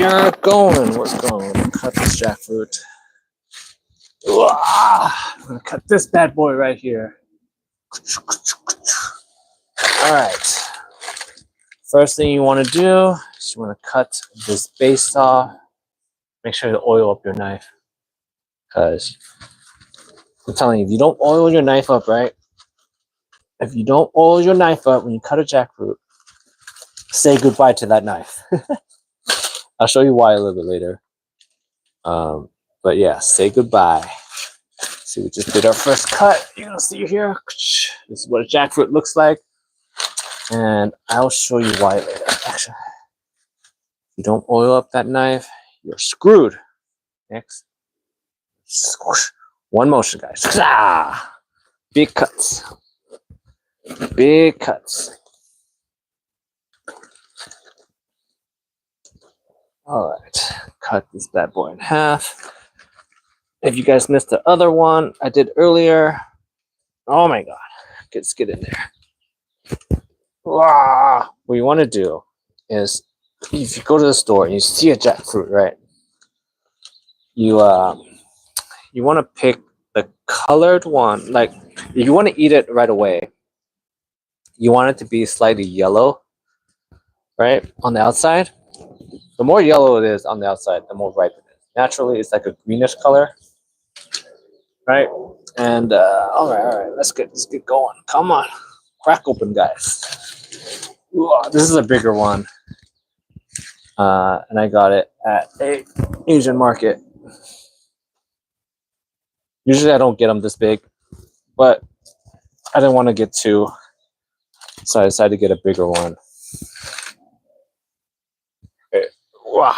are going. What's going on? Cut this jackfruit. I'm gonna cut this bad boy right here. All right. First thing you want to do is you want to cut this base off. Make sure to oil up your knife, because I'm telling you, if you don't oil your knife up right, if you don't oil your knife up when you cut a jackfruit, say goodbye to that knife. I'll show you why a little bit later. But yeah, say goodbye. See, we just did our first cut. You're gonna see here. This is what a jackfruit looks like, and I'll show you why later. Actually, if you don't oil up that knife, you're screwed. Next, squish. One motion, guys. Big cuts. Big cuts. All right, cut this bad boy in half. If you guys missed the other one I did earlier, oh my god, let's get in there. What you want to do is, if you go to the store and you see a jackfruit, right? You want to pick the colored one. Like, if you want to eat it right away, you want it to be slightly yellow, right, on the outside. The more yellow it is on the outside, the more ripe it is. Naturally, it's like a greenish color, right? And all right, let's get going. Come on, crack open, guys. Ooh, this is a bigger one, and I got it at a Asian market. Usually, I don't get them this big, but I didn't want to get two, so I decided to get a bigger one. Okay. Wow.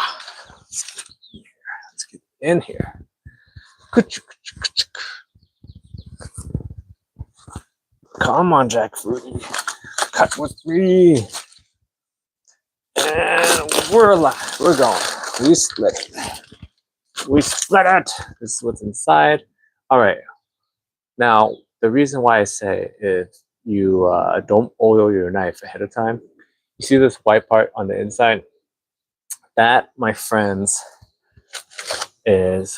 Let's get in here. Come on, jackfruit. Cut with me. And we're alive. We're going. We split it. We split it. This is what's inside. All right. Now, the reason why I say if you don't oil your knife ahead of time, you see this white part on the inside? That, my friends, is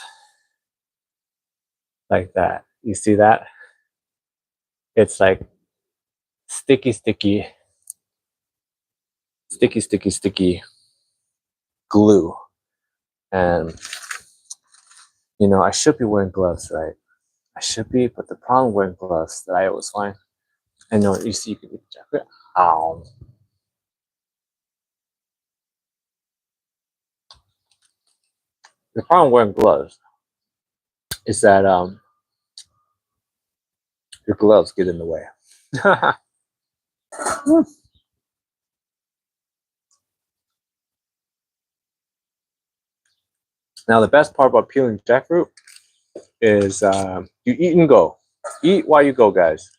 like that. You see that? It's like sticky glue. And, you know, I should be wearing gloves, right? I should be, but the problem wearing gloves that I always find, I know you see, you can eat the jacket. Ow. The problem wearing gloves is that your gloves get in the way. Now, the best part about peeling jackfruit is you eat and go. Eat while you go, guys.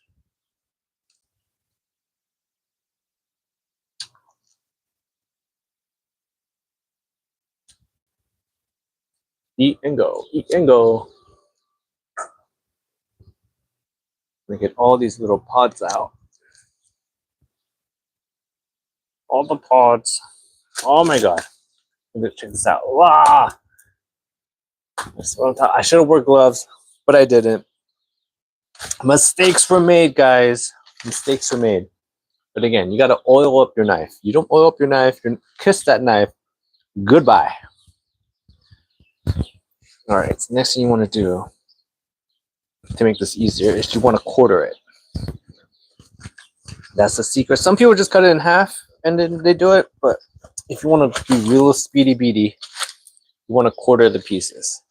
Eat and go. Eat and go. We get all these little pods out. All the pods. Oh my god. Check this out. Wow. I should have worn gloves, but I didn't. Mistakes were made, guys. Mistakes were made. But again, you got to oil up your knife. You don't oil up your knife, you kiss that knife. Goodbye. All right. So next thing you want to do to make this easier is you want to quarter it. That's the secret. Some people just cut it in half and then they do it, but if you want to be real speedy beady, you want to quarter the pieces.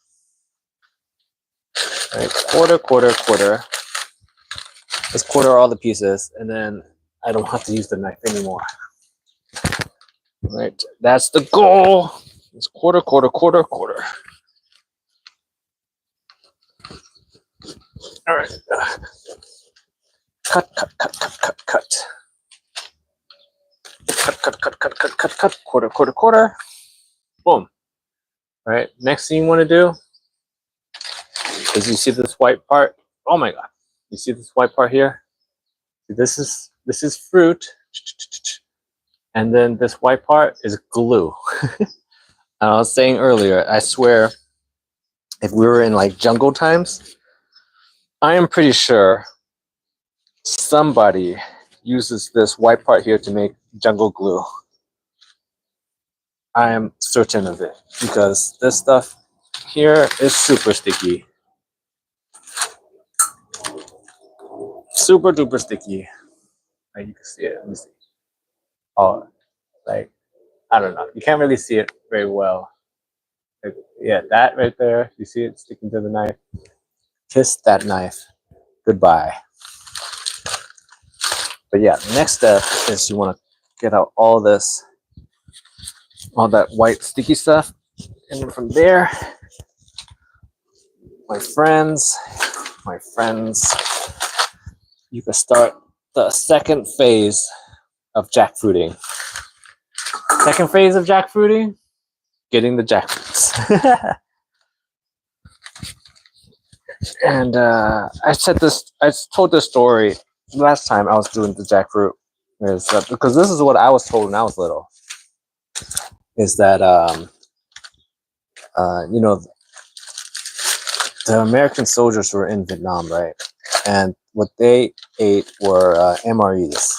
All right, quarter. Let's quarter all the pieces, and then I don't have to use the knife anymore. All right, that's the goal. It's quarter. All right. Cut. Cut. Quarter. Boom. All right. Next thing you want to do is you see this white part. Oh my god. You see this white part here? This is fruit. And then this white part is glue. I was saying earlier, I swear, if we were in like jungle times, I am pretty sure somebody uses this white part here to make jungle glue. I am certain of it because this stuff here is super sticky. Super duper sticky. Like you can see it. Let me see. Oh, like, I don't know. You can't really see it very well. Like, yeah, that right there. You see it sticking to the knife? Kiss that knife. Goodbye. But yeah, the next step is you want to get out all this, all that white sticky stuff. And from there, my friends, you can start the second phase of jackfruiting. Second phase of jackfruiting, getting the jackfruits. And I told this story last time I was doing the jackfruit, is because this is what I was told when I was little, is that you know, the American soldiers were in Vietnam, right? And what they ate were MREs,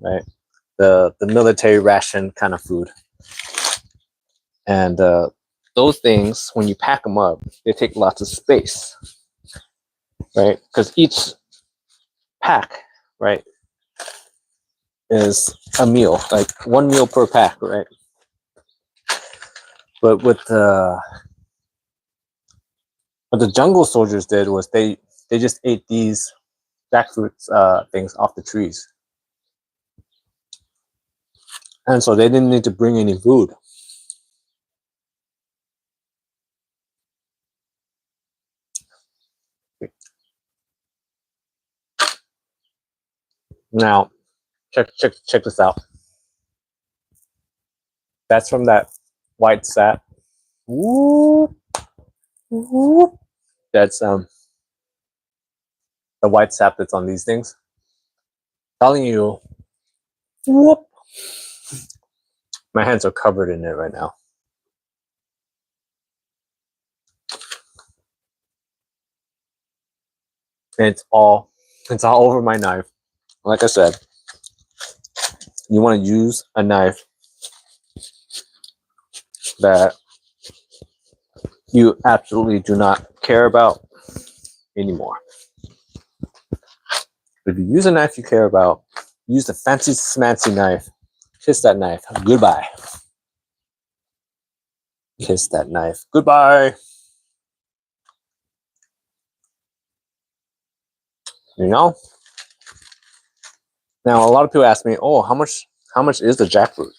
right? The military ration kind of food. And those things, when you pack them up, they take lots of space, right? Because each pack, right, is a meal, like one meal per pack, right? But what the jungle soldiers did was they just ate these jackfruit things off the trees, and so they didn't need to bring any food. Now, check this out. That's from that white sap. Whoop, whoop. That's the white sap that's on these things. Telling you, whoop. My hands are covered in it right now. And it's all over my knife. Like I said, you want to use a knife that you absolutely do not care about anymore. If you use a knife you care about, use the fancy smancy knife. Kiss that knife. Goodbye. Kiss that knife. Goodbye. You know? Now a lot of people ask me, "Oh, how much is the jackfruit?"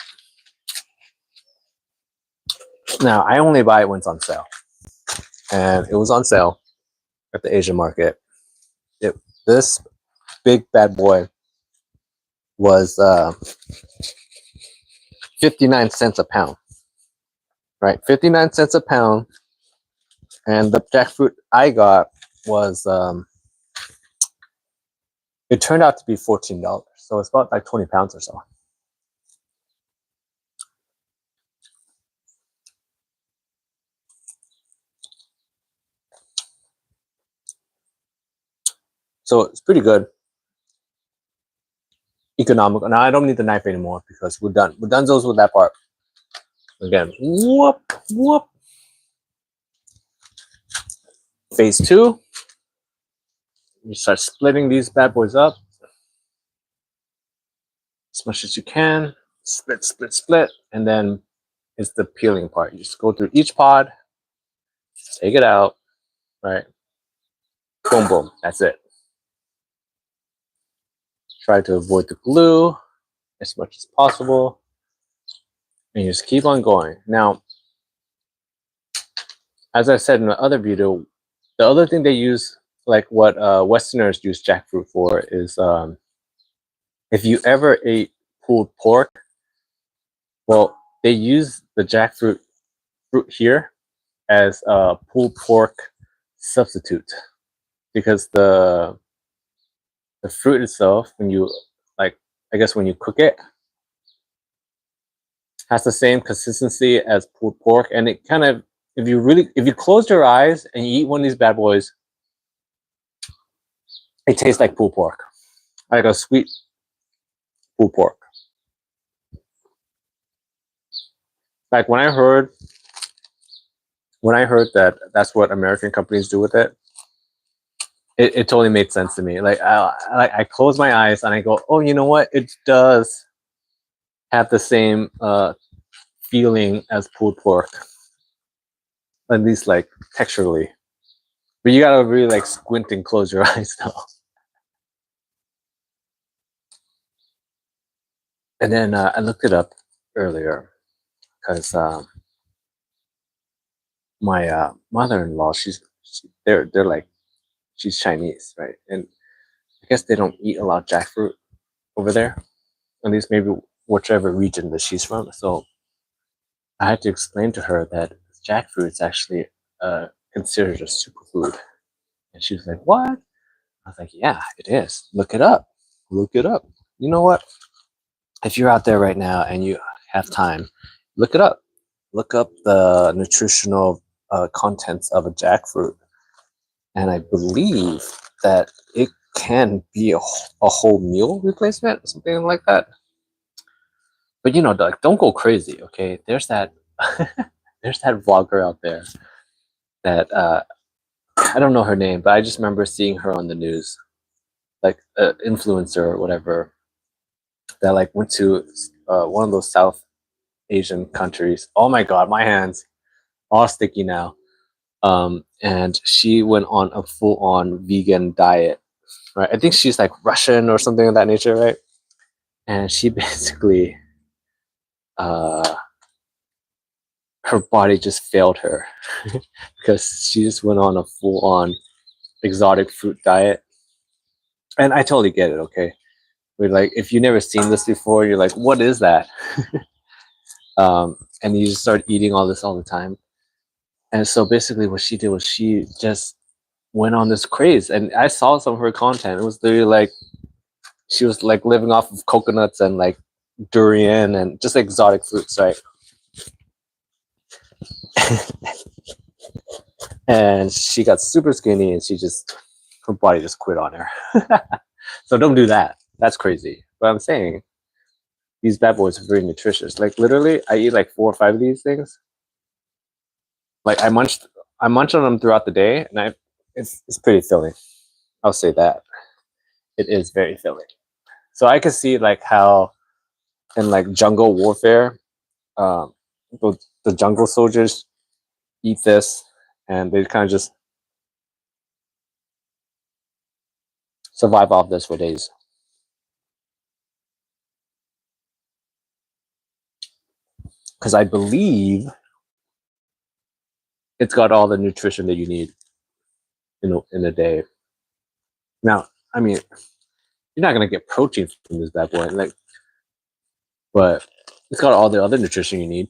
Now I only buy it when it's on sale, and it was on sale at the Asian market. This big bad boy was 59 cents a pound, right? 59 cents a pound, and the jackfruit I got was it turned out to be $14, so it's about like 20 pounds or so. So it's pretty good. Economical. Now I don't need the knife anymore because we're done. We're done those with that part. Again, whoop, whoop. Phase 2. You start splitting these bad boys up as much as you can. Split, split, split. And then it's the peeling part. You just go through each pod, take it out, right? Boom, boom. That's it. Try to avoid the glue as much as possible. And you just keep on going. Now, as I said in the other video, the other thing they use, like what Westerners use jackfruit for, is if you ever ate pulled pork, well, they use the jackfruit fruit here as a pulled pork substitute, because the fruit itself, when you, like, I guess when you cook it, Has the same consistency as pulled pork, and it kind of, if you close your eyes and you eat one of these bad boys, it tastes like pulled pork, like a sweet pulled pork. Like when I heard that that's what American companies do with it, it totally made sense to me. Like I close my eyes and I go, oh, you know what? It does have the same feeling as pulled pork, at least like texturally. But you gotta really like squint and close your eyes though. And then I looked it up earlier because my mother-in-law, they're like, she's Chinese, right? And I guess they don't eat a lot of jackfruit over there, at least maybe whichever region that she's from. So I had to explain to her that jackfruit is actually considered a superfood. And she was like, what? I was like, yeah, it is. Look it up. Look it up. You know what? If you're out there right now and you have time, look it up. Look up the nutritional contents of a jackfruit. And I believe that it can be a whole meal replacement, something like that. But you know, like, don't go crazy, okay? There's that there's that vlogger out there that I don't know her name, but I just remember seeing her on the news, like an influencer or whatever, that like went to one of those South Asian countries. Oh my god, my hands all sticky now. And she went on a full-on vegan diet, right? I think she's like Russian or something of that nature, right? And she basically her body just failed her because she just went on a full-on exotic fruit diet. And I totally get it, okay? We're like, if you've never seen this before, you're like, what is that? And you just start eating all this all the time. And so basically what she did was she just went on this craze. And I saw some of her content. It was literally like, she was like living off of coconuts and like durian and just exotic fruits, right? And she got super skinny and her body just quit on her. So don't do that. That's crazy. But I'm saying these bad boys are very nutritious. Like literally, I eat like 4 or 5 of these things. Like I munch on them throughout the day, and it's pretty filling. I'll say that. It is very filling. So I can see like how in like jungle warfare, um, the jungle soldiers eat this, and they kind of just survive off this for days. Because I believe it's got all the nutrition that you need in a day. Now, I mean, you're not gonna get protein from this bad boy, like, but it's got all the other nutrition you need.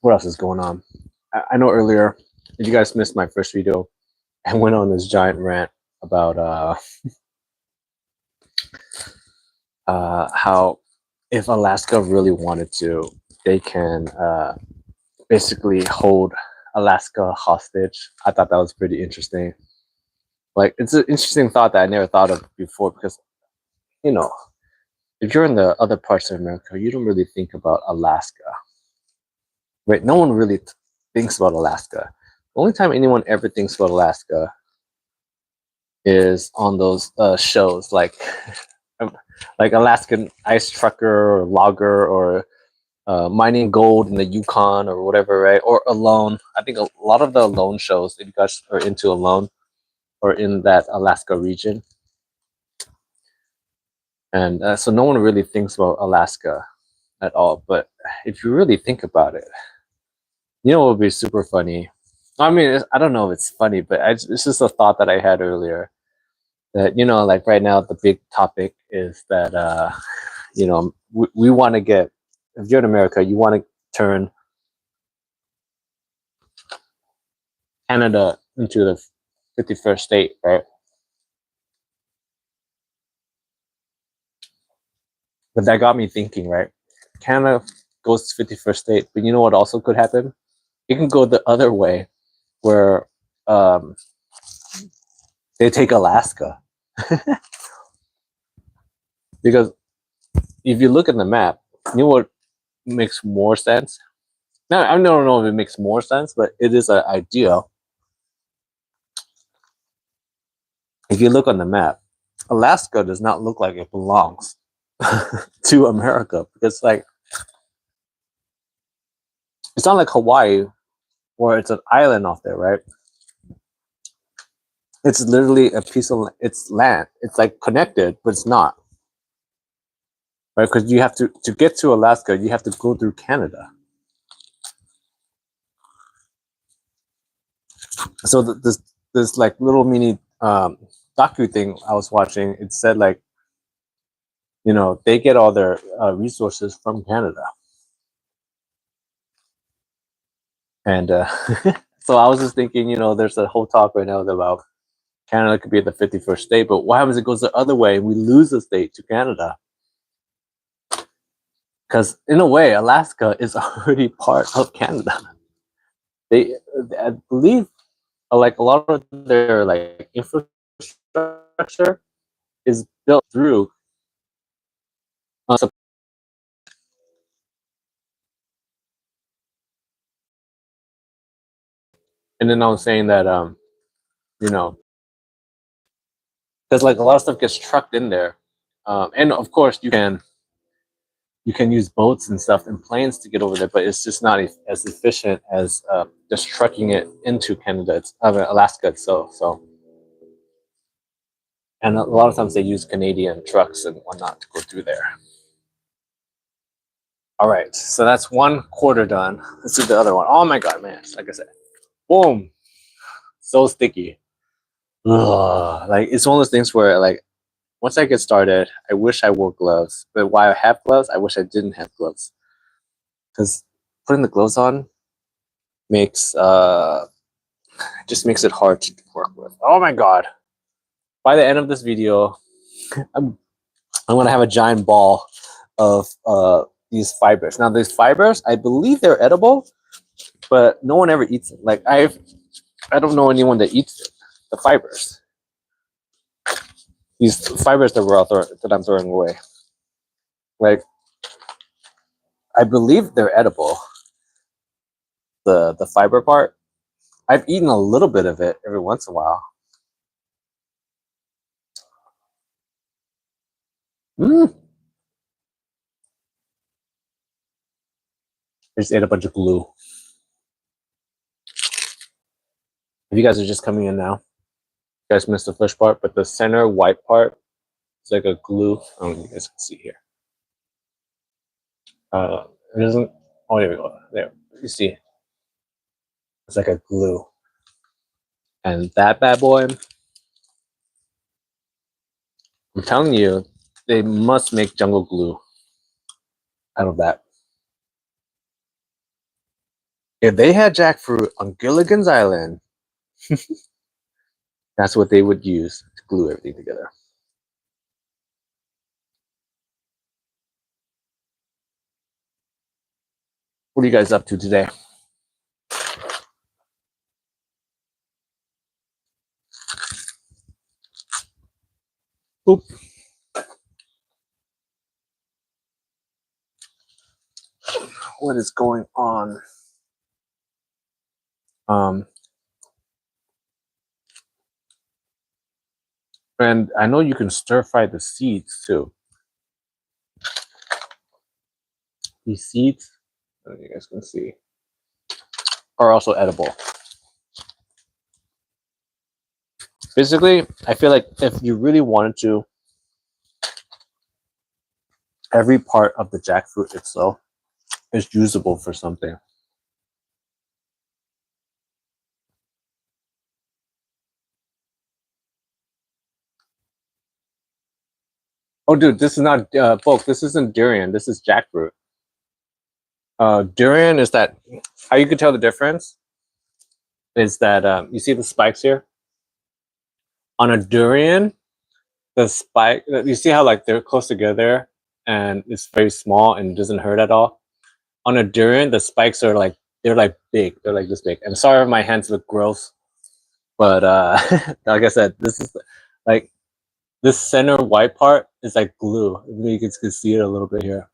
What else is going on? I know earlier, if you guys missed my first video, I went on this giant rant about how if Alaska really wanted to, they can basically hold Alaska hostage. I thought that was pretty interesting. Like, it's an interesting thought that I never thought of before because, you know, if you're in the other parts of America, you don't really think about Alaska, right? No one really thinks about Alaska. The only time anyone ever thinks about Alaska is on those shows like like Alaskan Ice Trucker or Logger or Mining Gold in the Yukon or whatever, right? Or Alone. I think a lot of the Alone shows, if you guys are into Alone or in that Alaska region. And so no one really thinks about Alaska at all. But if you really think about it, you know what would be super funny? I mean, I don't know if it's funny, but it's just a thought that I had earlier. That, you know, like right now, the big topic is that, you know, we want to get, if you're in America, you want to turn Canada into the 51st state, right? But that got me thinking, right? Canada goes to 51st state, but you know what also could happen? It can go the other way, where um, they take Alaska. Because if you look at the map, you know what makes more sense? Now, I don't know if it makes more sense, but it is an idea. If you look on the map, Alaska does not look like it belongs to America, because like it's not like Hawaii where it's an island off there, right? It's literally a piece of it's land. It's like connected, but it's not, right? Because you have to get to Alaska, you have to go through Canada. So this like little mini docu thing I was watching, it said like, you know, they get all their resources from Canada, and so I was just thinking, you know, there's a whole talk right now about Canada could be the 51st state, but what happens if it goes the other way and we lose a state to Canada? Because in a way, Alaska is already part of Canada. They, I believe, like a lot of their like infrastructure is built through. And then I was saying that, you know, because like a lot of stuff gets trucked in there, and of course you can use boats and stuff and planes to get over there, but it's just not as efficient as just trucking it into Canada. It's Alaska itself. So, and a lot of times they use Canadian trucks and whatnot to go through there. All right, so that's one quarter done. Let's do the other one. Oh my god, man! Like I said, boom, so sticky. Ugh. Like it's one of those things where like once I get started, I wish I wore gloves. But while I have gloves, I wish I didn't have gloves, because putting the gloves on makes just makes it hard to work with. Oh my god! By the end of this video, I'm gonna have a giant ball of these fibers. Now these fibers, I believe they're edible, but no one ever eats it. Like I don't know anyone that eats it. The fibers, these fibers that that I'm throwing away. Like I believe they're edible. The fiber part, I've eaten a little bit of it every once in a while. I just ate a bunch of glue. If you guys are just coming in now, you guys missed the fish part, but the center white part is like a glue. I don't know if you guys can see here. It isn't. Oh, here we go. There, you see, it's like a glue, and that bad boy. I'm telling you, they must make jungle glue out of that. If they had jackfruit on Gilligan's Island, that's what they would use to glue everything together. What are you guys up to today? Oop. What is going on? And I know you can stir fry the seeds too. These seeds, I don't know if you guys can see, are also edible. Basically, I feel like if you really wanted to, every part of the jackfruit itself is usable for something. Oh, dude, this is not bulk. This isn't durian. This is jackfruit. Durian is that. How you could tell the difference is that you see the spikes here on a durian. The spike. You see how like they're close together, and it's very small and doesn't hurt at all. On a durian, the spikes are like they're like big. They're like this big. And sorry if my hands look gross, but like I said, this is like this center white part is like glue. You can see it a little bit here.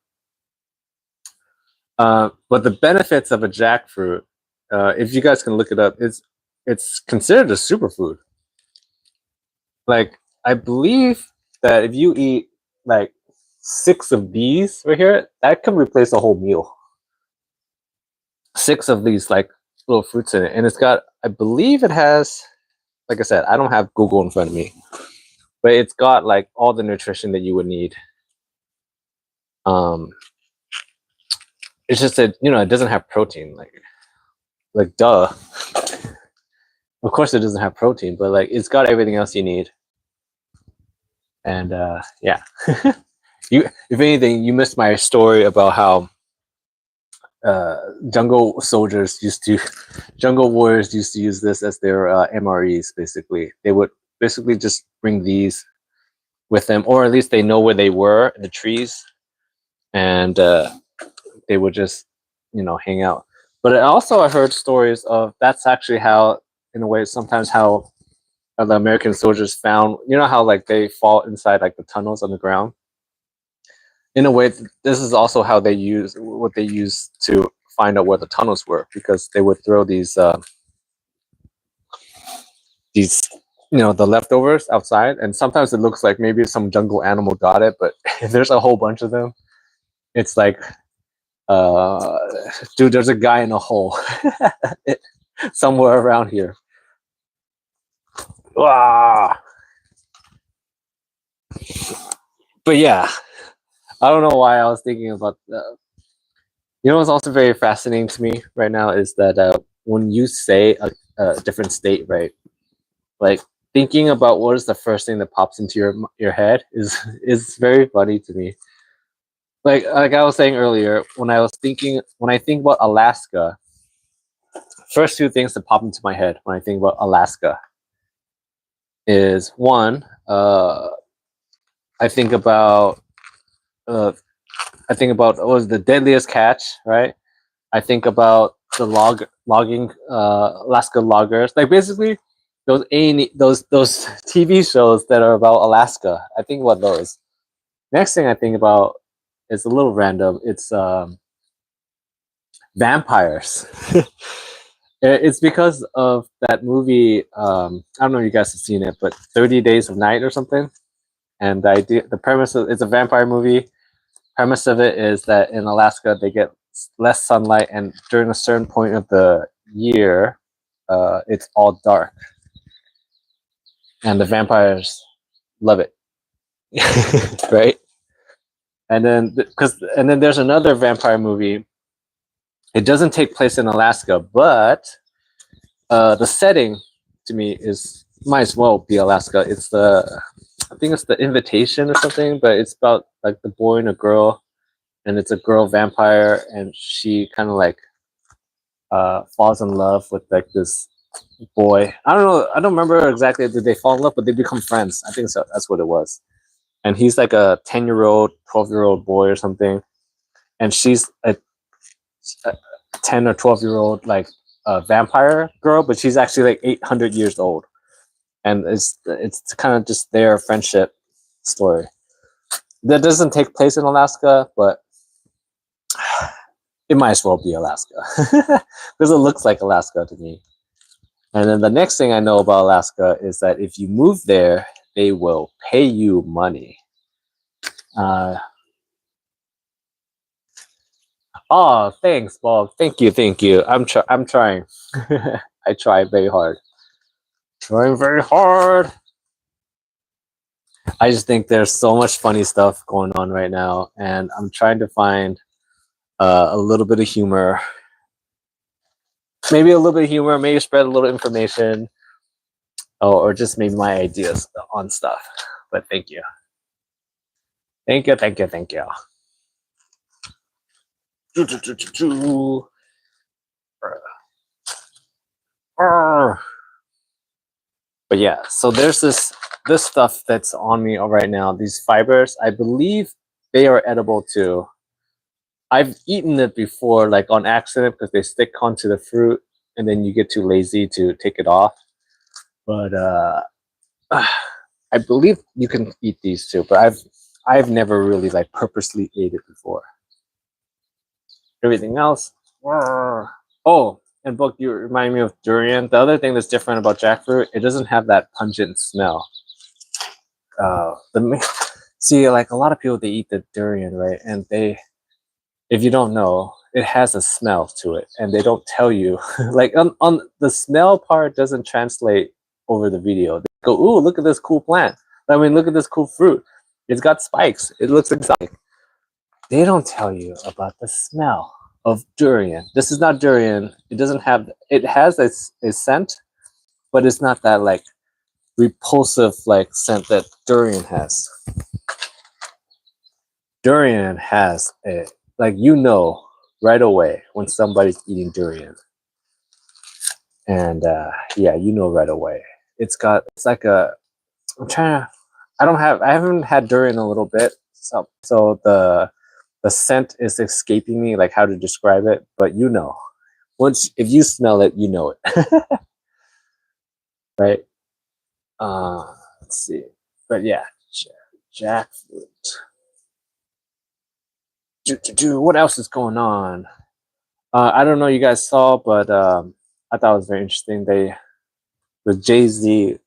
But the benefits of a jackfruit, if you guys can look it up, it's considered a superfood. Like I believe that if you eat like 6 of these right here, that can replace a whole meal. 6 of these like little fruits in it, and it's got, I believe it has, like I said, I don't have Google in front of me, but it's got like all the nutrition that you would need. It's just that it doesn't have protein, like duh. Of course it doesn't have protein, but like it's got everything else you need. And yeah. If anything, you missed my story about how jungle warriors used to use this as their MREs. Basically, they would basically just bring these with them, or at least they know where they were in the trees, and they would just hang out. But also I heard stories of that's actually how, in a way, sometimes how the American soldiers found, how like they fall inside like the tunnels underground. In a way, this is also how they use to find out where the tunnels were, because they would throw these the leftovers outside, and sometimes it looks like maybe some jungle animal got it, but if there's a whole bunch of them, it's like, dude, there's a guy in a hole somewhere around here. Ah. But yeah, I don't know why I was thinking about that. What's also very fascinating to me right now is that when you say a different state, right? Like thinking about what is the first thing that pops into your head is very funny to me. Like I was saying earlier, when I think about Alaska, first 2 things that pop into my head when I think about Alaska is one, I think about what was the deadliest catch, right? I think about the logging Alaska loggers, like basically those TV shows that are about Alaska. I think about those. Next thing I think about is a little random. It's vampires. It's because of that movie. I don't know if you guys have seen it, but 30 Days of Night or something. And the premise it's a vampire movie. Premise of it is that in Alaska they get less sunlight, and during a certain point of the year, it's all dark, and the vampires love it, right? And then there's another vampire movie. It doesn't take place in Alaska, but the setting to me might as well be Alaska. I think it's The Invitation or something, but it's about like the boy and a girl, and it's a girl vampire, and she kind of like falls in love with like this boy. I don't know. I don't remember exactly. Did they fall in love, but they become friends? I think so. That's what it was. And he's like a 10-year-old, 12-year-old boy or something, and she's a 10 or 12-year-old like vampire girl, but she's actually like 800 years old, and it's kind of just their friendship story. That doesn't take place in Alaska, but it might as well be Alaska because it looks like Alaska to me. And then the next thing I know about Alaska is that if you move there, they will pay you money. Oh, thanks, Bob. Thank you. I'm trying. I try very hard. Trying very hard. I just think there's so much funny stuff going on right now, and I'm trying to find a little bit of humor. Maybe a little bit of humor, maybe spread a little information, or just maybe my ideas on stuff. But thank you. Thank you. But yeah, so there's this stuff that's on me right now. These fibers, I believe they are edible too. I've eaten it before, like on accident, because they stick onto the fruit, and then you get too lazy to take it off. But I believe you can eat these too. But I've never really like purposely ate it before. Everything else, oh, and Book, you remind me of durian. The other thing that's different about jackfruit, it doesn't have that pungent smell. The see, like a lot of people, they eat the durian, right? And they, if you don't know, it has a smell to it, and they don't tell you. Like on the smell part doesn't translate over the video. They go, "Ooh, look at this cool plant. I mean, look at this cool fruit. It's got spikes. It looks exotic." They don't tell you about the smell of durian. This is not durian. It doesn't have. It has a scent, but it's not that like repulsive like scent that durian has. Durian has a, like, you know right away when somebody's eating durian, and yeah, you know right away. It's like a, I'm trying to, I haven't had durian in a little bit, so the scent is escaping me, like how to describe it, but you know, once if you smell it, you know it. Right. Let's see, but yeah, jackfruit. What else is going on? I don't know, you guys saw, but I thought it was very interesting. The Jay-Z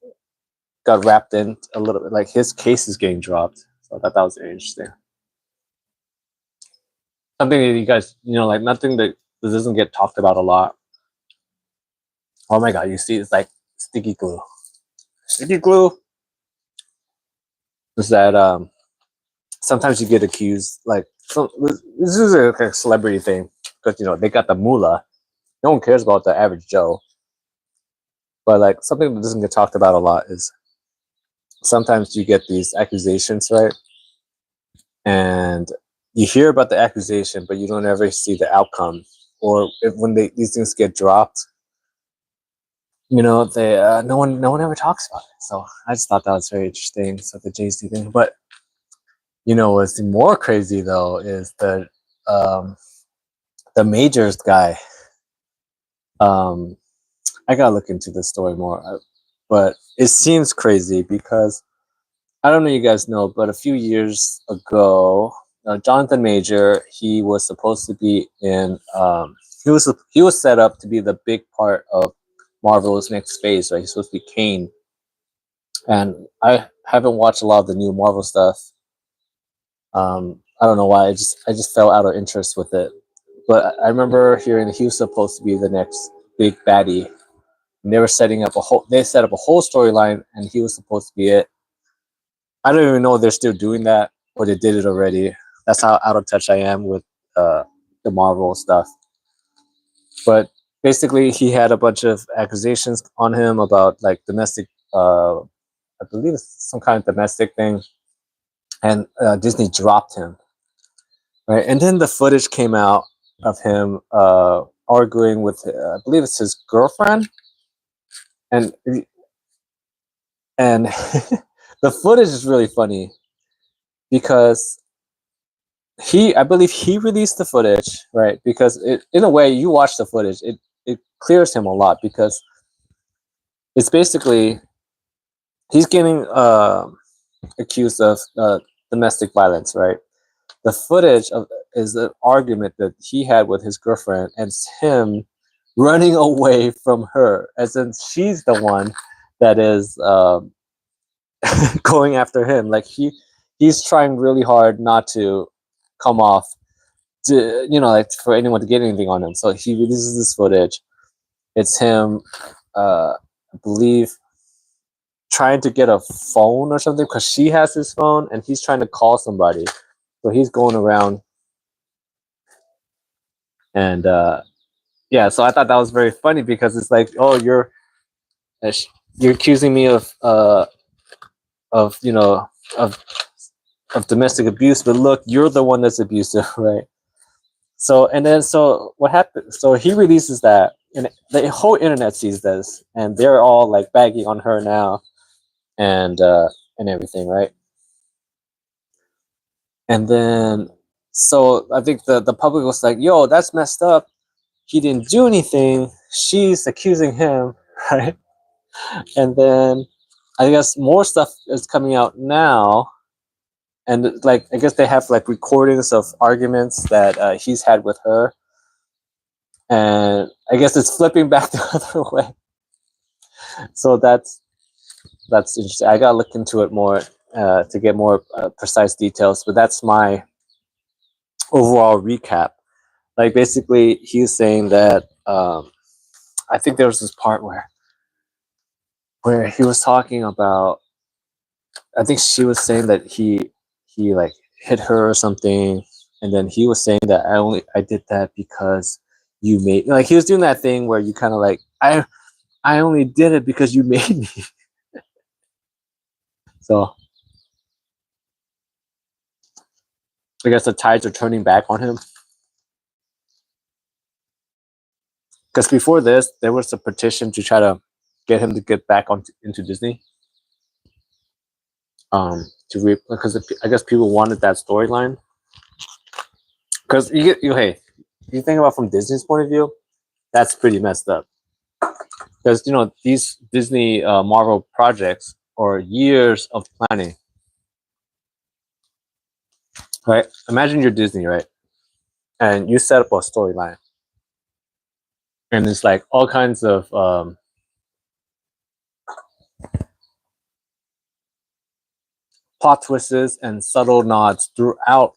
got wrapped in a little bit, like his case is getting dropped. So I thought that was very interesting. Something that you guys, like nothing that doesn't get talked about a lot. Oh my God, you see, it's like sticky glue. Sticky glue is that sometimes you get accused, like, this is a celebrity thing, because they got the moolah. No one cares about the average Joe. But like something that doesn't get talked about a lot is sometimes you get these accusations, right? And you hear about the accusation, but you don't ever see the outcome. Or when these things get dropped, they no one ever talks about it. So I just thought that was very interesting. So the Jay-Z thing, but what's more crazy though is the majors guy. I gotta look into this story more, but it seems crazy because I don't know, you guys know, but a few years ago, Jonathan Major, he was supposed to be in. He was set up to be the big part of Marvel's next phase, right? He's supposed to be Kane, and I haven't watched a lot of the new Marvel stuff. I don't know why. I just fell out of interest with it, but I remember hearing he was supposed to be the next big baddie. And they were setting up They set up a whole storyline, and he was supposed to be it. I don't even know if they're still doing that or they did it already. That's how out of touch I am with the Marvel stuff. But basically, he had a bunch of accusations on him about like domestic. I believe it's some kind of domestic thing, and Disney dropped him. Right, and then the footage came out of him arguing with, I believe it's his girlfriend, and the footage is really funny because I believe he released the footage, right? Because in a way, you watch the footage, it clears him a lot because it's basically he's getting accused of domestic violence, right? The footage is an argument that he had with his girlfriend, and it's him running away from her, as in she's the one that is going after him. Like he's trying really hard not to come off to like for anyone to get anything on him. So he releases this footage. It's him, I believe, trying to get a phone or something because she has his phone and he's trying to call somebody. So he's going around and yeah. So I thought that was very funny because it's like, oh, you're accusing me of of you know of of domestic abuse, but look, you're the one that's abusive, right? So what happened? So he releases that, and the whole internet sees this, and they're all like bagging on her now, and everything, right? And then, so I think the public was like, yo, that's messed up. He didn't do anything. She's accusing him, right? And then I guess more stuff is coming out now. And like, I guess they have like recordings of arguments that he's had with her. And I guess it's flipping back the other way. So that's interesting. I gotta look into it more to get more precise details. But that's my overall recap. Like basically, he's saying that I think there was this part where he was talking about. I think she was saying that he like hit her or something, and then he was saying that I did that because you made, like, he was doing that thing where you kind of like I only did it because you made me. So I guess the tides are turning back on him. Because before this, there was a petition to try to get him to get back into Disney. Because I guess people wanted that storyline. Because hey, you think about from Disney's point of view, that's pretty messed up. Because these Disney Marvel projects are years of planning, right? Imagine you're Disney, right? And you set up a storyline, and it's like all kinds of plot twists and subtle nods throughout,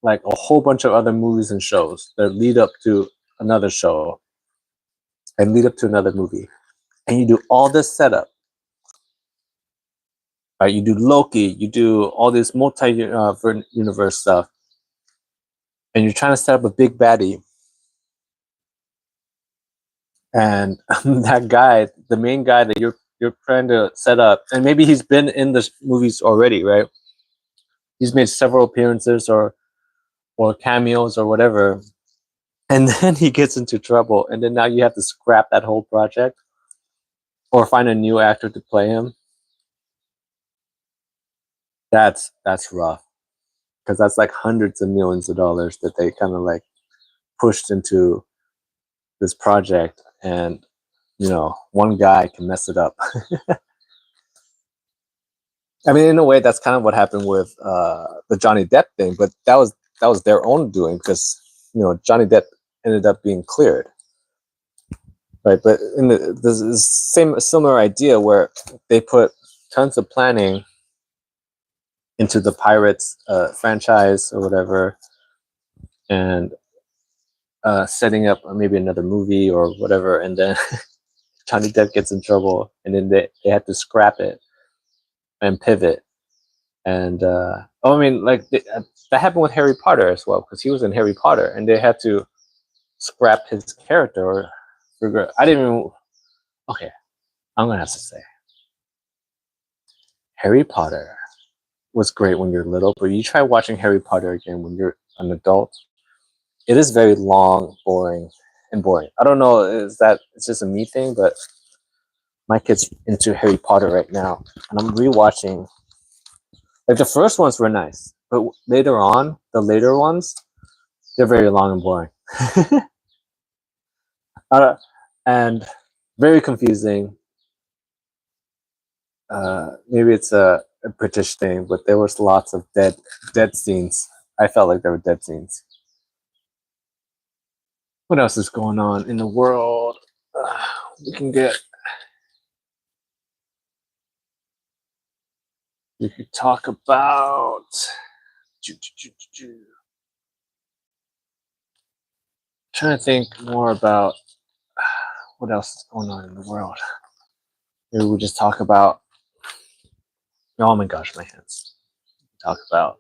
like a whole bunch of other movies and shows that lead up to another show and lead up to another movie, and you do all this setup. Right, you do Loki, you do all this multi-universe stuff, and you're trying to set up a big baddie. And that guy, the main guy that you're trying to set up, and maybe he's been in the movies already, right? He's made several appearances or cameos or whatever, and then he gets into trouble, and then now you have to scrap that whole project or find a new actor to play him. That's rough, because that's like hundreds of millions of dollars that they kind of like pushed into this project, and one guy can mess it up. I mean, in a way, that's kind of what happened with the Johnny Depp thing, but that was their own doing, because Johnny Depp ended up being cleared, right? But in the similar idea where they put tons of planning into the Pirates franchise or whatever, and setting up maybe another movie or whatever, and then Johnny Depp gets in trouble, and then they had to scrap it and pivot. And I mean, like that happened with Harry Potter as well, because he was in Harry Potter, and they had to scrap his character or figure. I didn't even. Okay, I'm gonna have to say, Harry Potter was great when you're little, but you try watching Harry Potter again when you're an adult, it is very long, boring. I don't know, is that it's just a me thing, but my kid's into Harry Potter right now, and I'm rewatching. Like the first ones were nice, but later on, the later ones, they're very long and boring, and very confusing. Maybe it's a British thing, but there was lots of dead scenes. I felt like there were dead scenes. What else is going on in the world? We can get. We could talk about. Trying to think more about what else is going on in the world. Maybe we just talk about. Oh my gosh, my hands. Talk about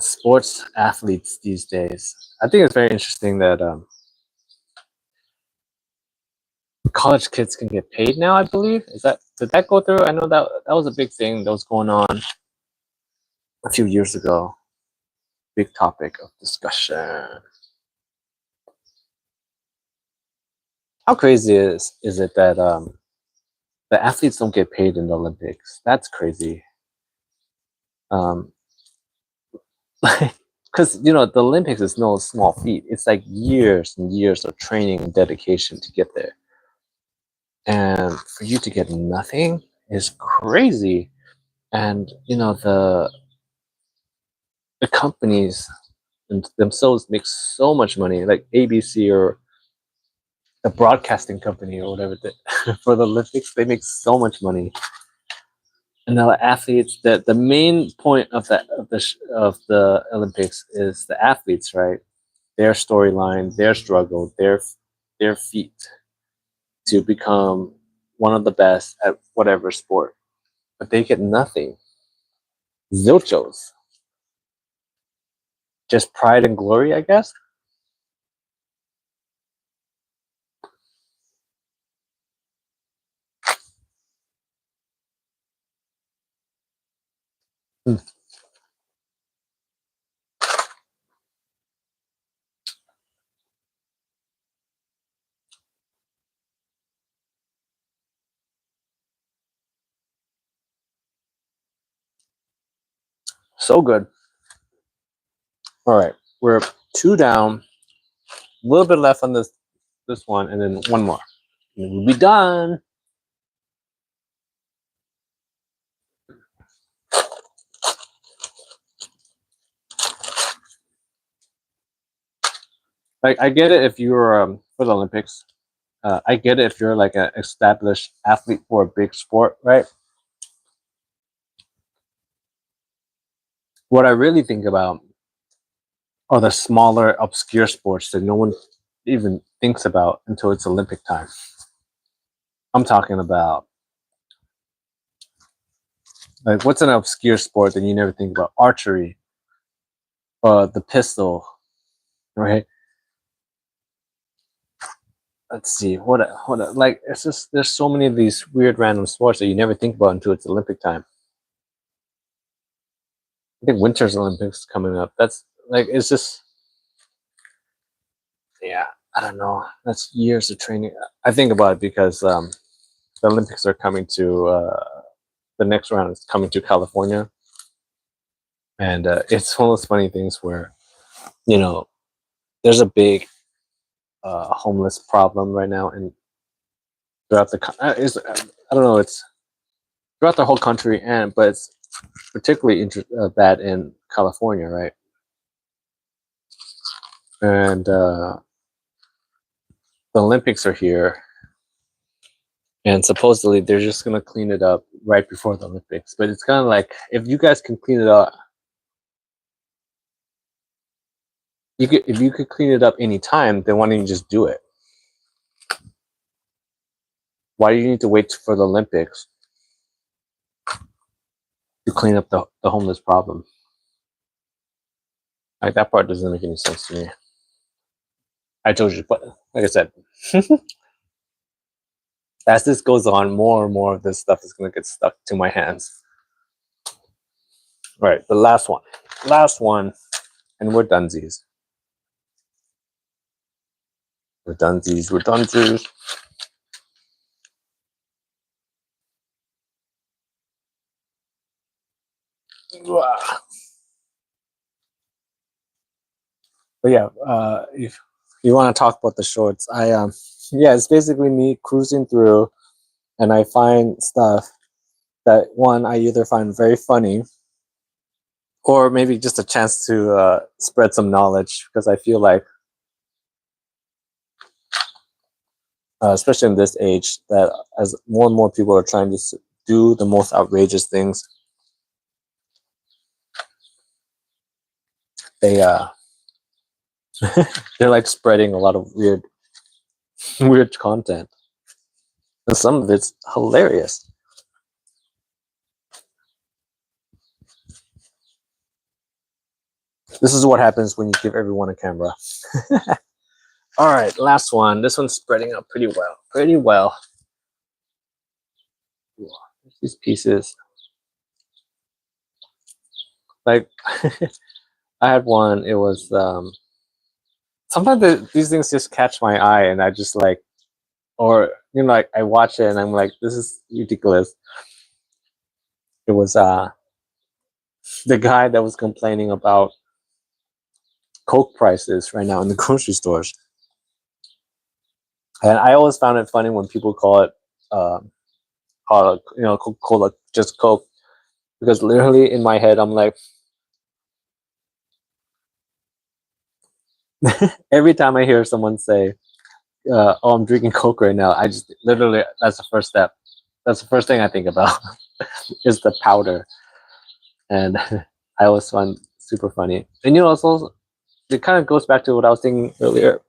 sports athletes these days. I think it's very interesting that college kids can get paid now. I believe did that go through? I know that was a big thing that was going on a few years ago. Big topic of discussion. How crazy is it that the athletes don't get paid in the Olympics? That's crazy. Because the Olympics is no small feat. It's like years and years of training and dedication to get there, and for you to get nothing is crazy. And the companies themselves make so much money, like ABC or the broadcasting company or whatever. For the Olympics, they make so much money, and the athletes. That the main point of the Olympics is the athletes, right? Their storyline, their struggle, their feat to become one of the best at whatever sport, but they get nothing. Zilchos, just pride and glory, I guess. Hmm. So good. All right, we're two down. A little bit left on this one, and then one more, and then we'll be done. Like, I get it if you're for the Olympics. I get it if you're like an established athlete for a big sport, right? What I really think about are the smaller, obscure sports that no one even thinks about until it's Olympic time. I'm talking about, like, what's an obscure sport that you never think about? Archery, the pistol, right? Let's see, like, it's just there's so many of these weird random sports that you never think about until it's Olympic time. I think Winter's Olympics coming up. That's like, it's just, yeah, I don't know. That's years of training. I think about it because the Olympics are coming to the next round is coming to California, and it's one of those funny things where you know there's a big homeless problem right now, and throughout I don't know, it's throughout the whole country, and but it's particularly bad in California, right? And the Olympics are here, and supposedly they're just gonna clean it up right before the Olympics. But it's kind of like, if you guys can clean it up, if you could clean it up anytime, then why don't you just do it? Why do you need to wait for the Olympics to clean up the homeless problem? Like, that part doesn't make any sense to me. I told you, but like I said, as this goes on, more and more of this stuff is gonna get stuck to my hands. All right, the last one, and we're dunsies. We're dunsies. We're dunsies. But yeah, if you want to talk about the shorts, yeah, it's basically me cruising through, and I find stuff that, one, I either find very funny, or maybe just a chance to spread some knowledge, because I feel like, especially in this age, that as more and more people are trying to do the most outrageous things, they they're like spreading a lot of weird content, and some of it's hilarious. This is what happens when you give everyone a camera. All right, last one. This one's spreading out pretty well. Pretty well. These pieces. Like, I had one. It was sometimes these things just catch my eye, and I just like, or like, I watch it and I'm like, this is ridiculous. It was the guy that was complaining about Coke prices right now in the grocery stores. And I always found it funny when people call it, Coca-Cola just Coke, because literally in my head I'm like, every time I hear someone say, "Oh, I'm drinking Coke right now," I just literally, that's the first step. That's the first thing I think about is the powder, and I always find super funny. And it's also, it kind of goes back to what I was thinking earlier.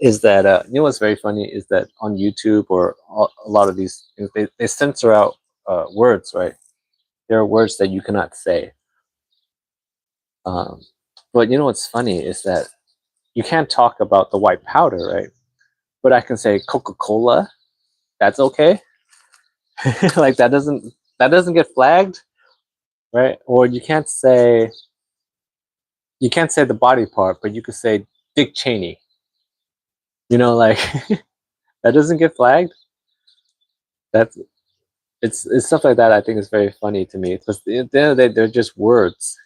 Is that what's very funny is that on YouTube or a lot of these things, they censor out words, right? There are words that you cannot say. Um, but what's funny is that you can't talk about the white powder, right? But I can say Coca-Cola. That's okay. Like that doesn't get flagged, right? Or you can't say the body part, but you could say Dick Cheney. Like that doesn't get flagged. That's it's stuff like that. I think is very funny to me because at the end of the day, they're just words.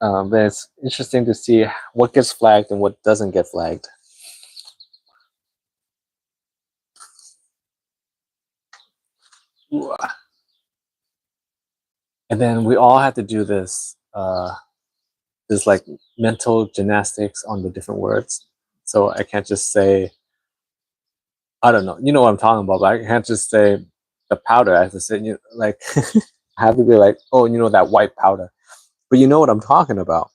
But it's interesting to see what gets flagged and what doesn't get flagged. And then we all have to do this like mental gymnastics on the different words. So I can't just say, I don't know, you know what I'm talking about, but I can't just say the powder. I have to say, like, I have to be like, oh, that white powder. But you know what I'm talking about.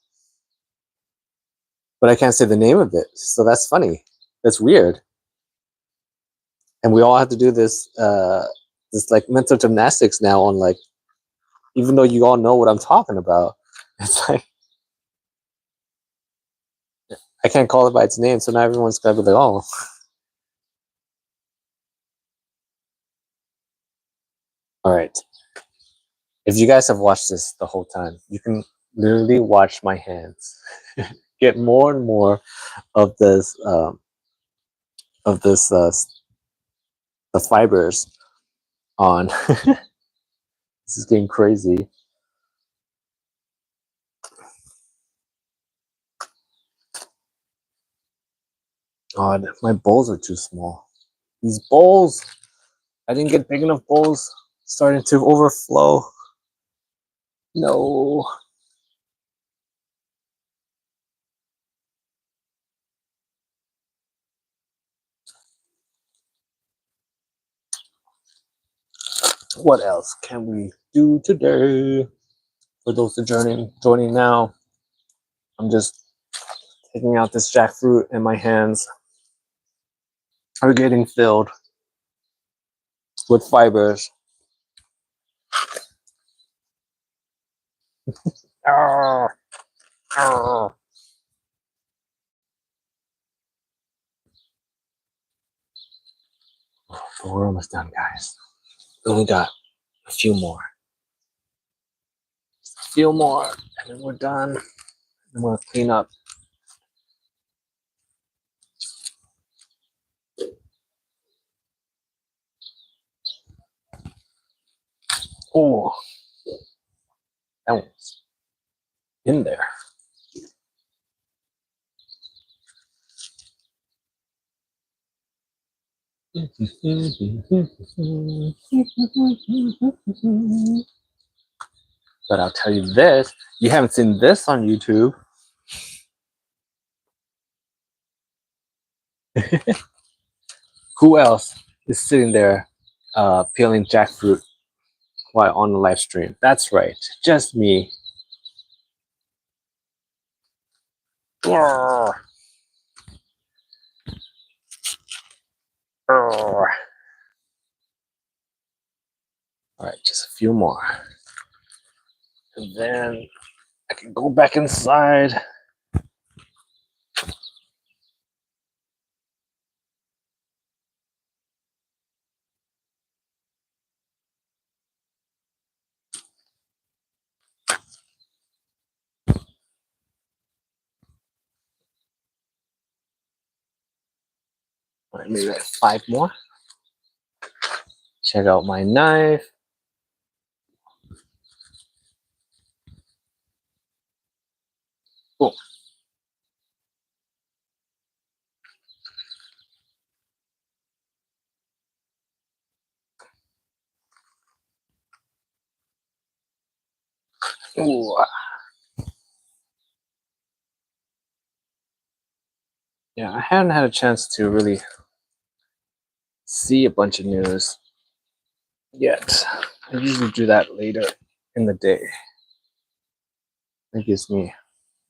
But I can't say the name of it. So that's funny. That's weird. And we all have to do this like mental gymnastics now on, like, even though you all know what I'm talking about. It's like I can't call it by its name, so now everyone's gonna be like, oh. All right. If you guys have watched this the whole time, you can literally watch my hands get more and more of this the fibers on. This is getting crazy. God, my bowls are too small. These bowls, I didn't get big enough bowls. Starting to overflow. No. What else can we do today? For those who are joining now, I'm just taking out this jackfruit, and my hands are getting filled with fibers. Arr, arr. But we're almost done, guys. We only got a few more. Just a few more, and then we're done. I'm gonna clean up. Oh, that one's in there. But I'll tell you this, you haven't seen this on YouTube. Who else is sitting there peeling jackfruit while on the live stream? That's right, just me. All right, just a few more. And then I can go back inside. All right, maybe like 5 more. Check out my knife. Cool. Ooh. Yeah, I hadn't had a chance to really see a bunch of news yet. I usually do that later in the day. It gives me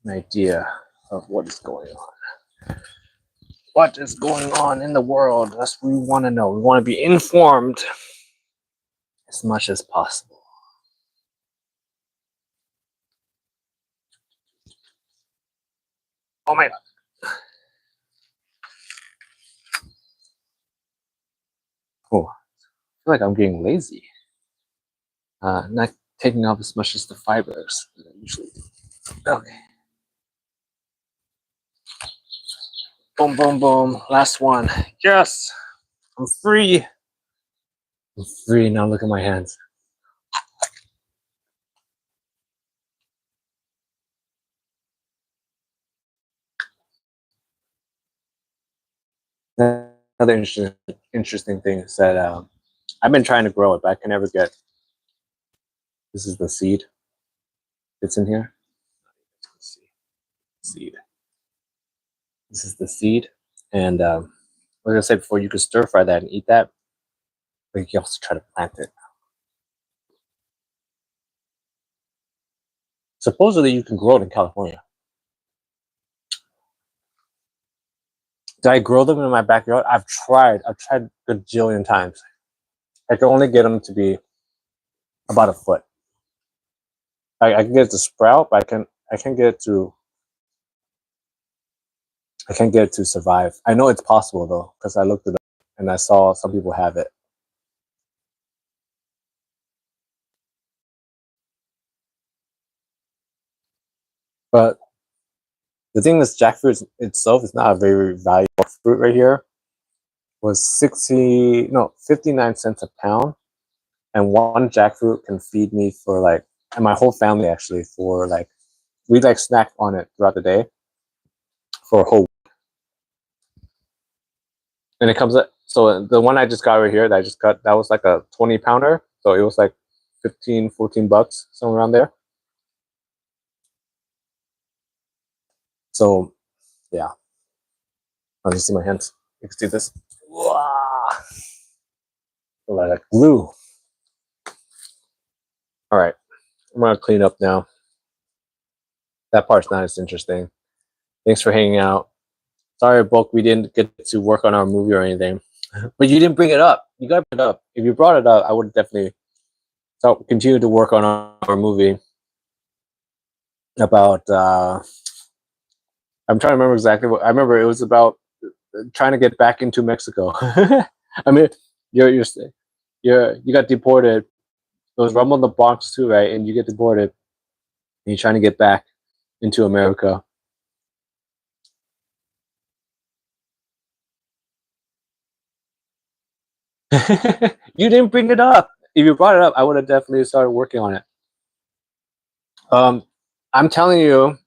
an idea of what is going on. What is going on in the world? That's what we want to know. We want to be informed as much as possible. Oh my God. Cool. I feel like I'm getting lazy. Not taking off as much as the fibers that I usually do. Okay. Boom, boom, boom. Last one. Yes! I'm free. I'm free. Now look at my hands. Another interesting thing is that I've been trying to grow it, but I can never get. This is the seed. It's in here. Let's see. Seed. This is the seed, and like I said before, you could stir fry that and eat that, but you can also try to plant it. Supposedly, you can grow it in California. Did I grow them in my backyard? I've tried. I've tried a gajillion times. I can only get them to be about a foot. I can get it to sprout, but I can get it to. I can't get it to survive. I know it's possible though, because I looked it up and I saw some people have it. But the thing is, jackfruit itself is not a very valuable fruit right here. Was 59 cents a pound, and one jackfruit can feed me for like, and my whole family actually for like, we like snack on it throughout the day for a whole week. And it comes up. So the one I just got right here that I just got, that was like a 20 pounder. So it was like 15, 14 bucks, somewhere around there. So yeah, I'll just see my hands. You can see this. Wow. Like glue. All right, I'm gonna clean up now. That part's not as interesting. Thanks for hanging out. Sorry, Book, we didn't get to work on our movie or anything, but you didn't bring it up. You got to bring it up. If you brought it up, I would definitely continue to work on our movie about. I'm trying to remember exactly what I remember. It was about trying to get back into Mexico. I mean, you got deported. It was Rumble in the Bronx too, right? And you get deported, and you're trying to get back into America. You didn't bring it up. If you brought it up, I would have definitely started working on it. I'm telling you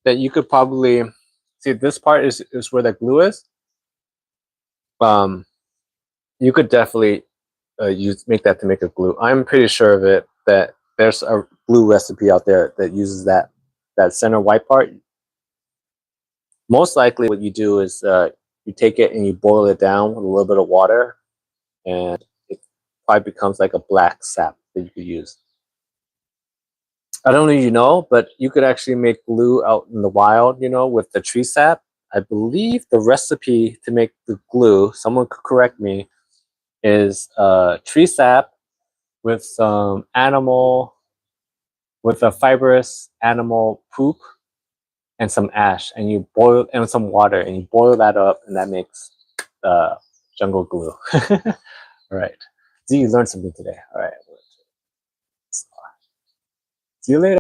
that you could probably see this part is where the glue is. You could definitely make that to make a glue. I'm pretty sure of it that there's a glue recipe out there that uses that center white part. Most likely, what you do is you take it and you boil it down with a little bit of water, and it probably becomes like a black sap that you could use. I don't know if you know, but you could actually make glue out in the wild, with the tree sap. I believe the recipe to make the glue, someone could correct me, is tree sap with some with a fibrous animal poop and some ash, and you boil, and some water, and you boil that up, and that makes jungle glue. All right. So you learned something today. All right. See you later.